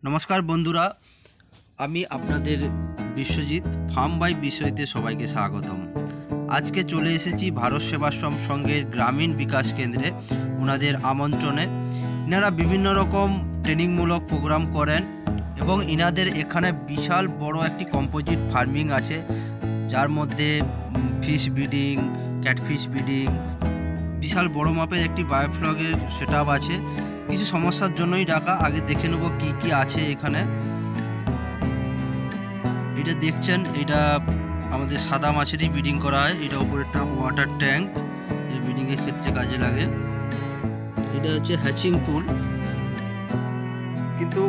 নমস্কার বন্ধুরা, আমি আপনাদের বিশ্বজিৎ ফার্ম বাই বিষয়তে সবাইকে স্বাগতম। আজকে চলে এসেছি ভারত সেবাশ্রম সংঘের গ্রামীণ বিকাশ কেন্দ্রে ওনাদের আমন্ত্রণে। এনারা বিভিন্ন রকম ট্রেনিংমূলক প্রোগ্রাম করেন এবং ইনাদের এখানে বিশাল বড় একটি কম্পোজিট ফার্মিং আছে, যার মধ্যে ফিশ ব্রিডিং, ক্যাটফিশ ব্রিডিং, বিশাল বড় মাপের একটি বায়োফ্লগের সেট আপ আছে। কিছু সমস্যার জন্যই ডাকা, আগে দেখে নেব কি কি আছে এখানে। এটা দেখছেন, এটা আমাদের সাদা মাছেরই ব্রিডিং করা হয়। এটা উপরে একটা ওয়াটার ট্যাঙ্ক, যে ব্রিডিংয়ের ক্ষেত্রে কাজে লাগে। এটা হচ্ছে হ্যাচিং পুল, কিন্তু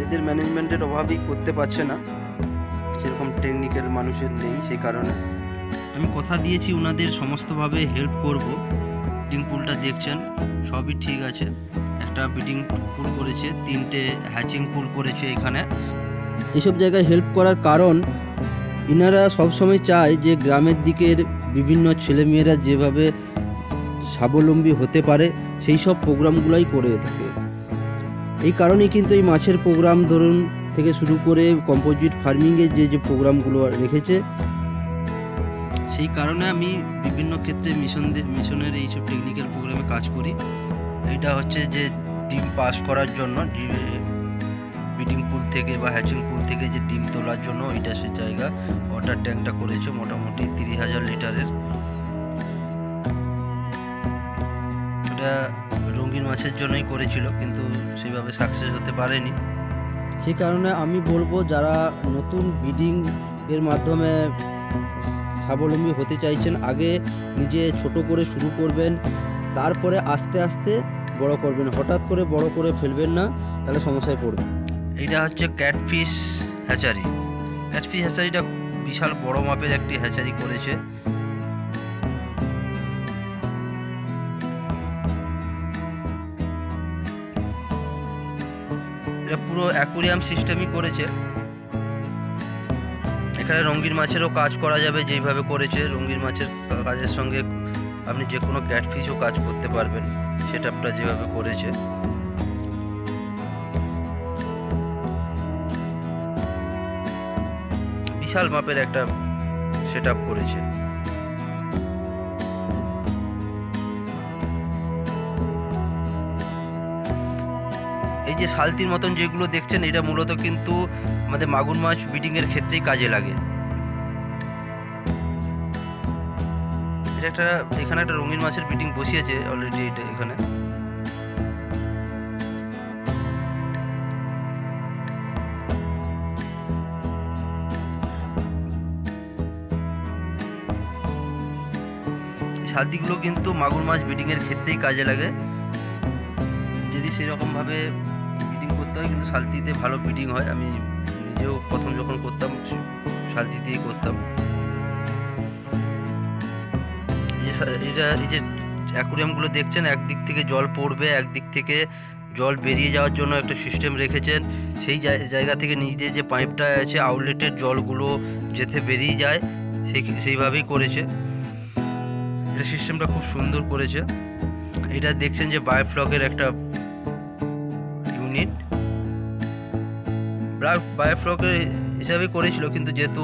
এদের ম্যানেজমেন্টের অভাবই করতে পারছে না, সেরকম টেকনিক্যাল মানুষের নেই। সেই কারণে আমি কথা দিয়েছি ওনাদের সমস্তভাবে হেল্প করব। ব্রিডিং পুলটা দেখছেন সবই ঠিক আছে। একটা ব্রিডিং পুল করেছে, 3টে হ্যাচিং পুল করেছে এখানে। এসব জায়গায় হেল্প করার কারণ, ইনারা সবসময় চায় যে গ্রামের দিকের বিভিন্ন ছেলেমেয়েরা যেভাবে স্বাবলম্বী হতে পারে সেই সব প্রোগ্রামগুলোই করে থাকে। এই কারণেই কিন্তু এই মাছের প্রোগ্রাম ধরুন থেকে শুরু করে কম্পোজিট ফার্মিংয়ের যে প্রোগ্রামগুলো রেখেছে, সেই কারণে আমি বিভিন্ন ক্ষেত্রে মিশনের এইসব টেকনিক্যাল প্রোগ্রামে কাজ করি। এটা হচ্ছে যে ডিম পাস করার জন্য, ব্রিডিং পুল থেকে বা হ্যাচিং পুল থেকে যে ডিম তোলার জন্য এটা সে জায়গা। ওয়াটার ট্যাঙ্কটা করেছে মোটামুটি 30,000 লিটারের। এটা রঙিন মাছের জন্যই করেছিল, কিন্তু সেইভাবে সাকসেস হতে পারেনি। সেই কারণে আমি বলবো, যারা নতুন ব্রিডিং এর মাধ্যমে স্বাবলম্বী হতে চাইছেন, আগে নিজে ছোট করে শুরু করবেন, তারপরে আস্তে আস্তে বড় করবেন। হঠাৎ করে বড় করে ফেলবেন না, তাহলে সমস্যায় পড়বেন। এইটা হচ্ছে ক্যাটফিশ হ্যাচারি। ক্যাটফিশ হ্যাচারিটা বিশাল বড় মাপের একটি হ্যাচারি করেছে। এটা পুরো অ্যাকুরিয়াম সিস্টেমই করেছে। এখানে রঙিন মাছেরও কাজ করা যাবে, যেইভাবে করেছে। রঙিন মাছের কাজের সঙ্গে আপনি যে কোনো ক্যাটফিশও কাজ করতে পারবেন, সেটআপটা যেভাবে করেছে। বিশাল মাপের একটা সেটআপ করেছে। এই যে সালতির মতন যেগুলো দেখছেন, এটা মূলত কিন্তু আমাদের মাগুর মাছ ব্রিডিংয়ের ক্ষেত্রেই কাজে লাগে। এটা এখানে একটা রঙিন মাছের ব্রিডিং বসিয়েছে অলরেডি। এটা এখানে সালতিগুলো কিন্তু মাগুর মাছ ব্রিডিংয়ের ক্ষেত্রেই কাজে লাগে। যদি সেরকমভাবে ব্রিডিং করতে হয়, কিন্তু সালতিতে ভালো ব্রিডিং হয়। আমি নিজেও প্রথম যখন করতাম সালতি দিয়েই করতাম। এই যে অ্যাকুরিয়ামগুলো দেখছেন, একদিক থেকে জল পড়বে, একদিক থেকে জল বেরিয়ে যাওয়ার জন্য একটা সিস্টেম রেখেছেন। সেই জায়গা থেকে নিজে যে পাইপটা আছে, আউটলেটের জলগুলো যেতে বেরিয়ে যায়, সেইভাবেই করেছে। এটা সিস্টেমটা খুব সুন্দর করেছে। এটা দেখছেন যে বায়োফ্লগের একটা ইউনিট। বায়োফ্লগের হিসাবে করেছিল, কিন্তু যেহেতু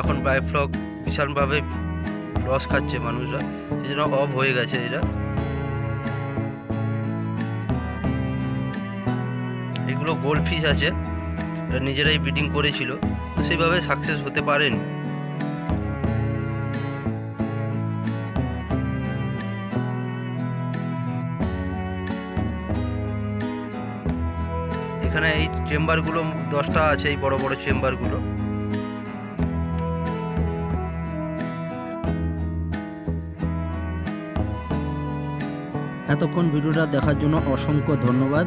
এখন বায়োফ্লগ বিশালভাবে লস খাচ্ছে মানুষরা, সেই জন্য অফ হয়ে গেছে। এগুলো গোল্ড ফিশ আছে, নিজেরাই ব্রিডিং করেছিল, তো সেইভাবে সাকসেস হতে পারেনি। এখানে এই চেম্বারগুলো 10টা আছে, এই বড় বড় চেম্বারগুলো। এতক্ষণ ভিডিওটা দেখার জন্য অসংখ্য ধন্যবাদ।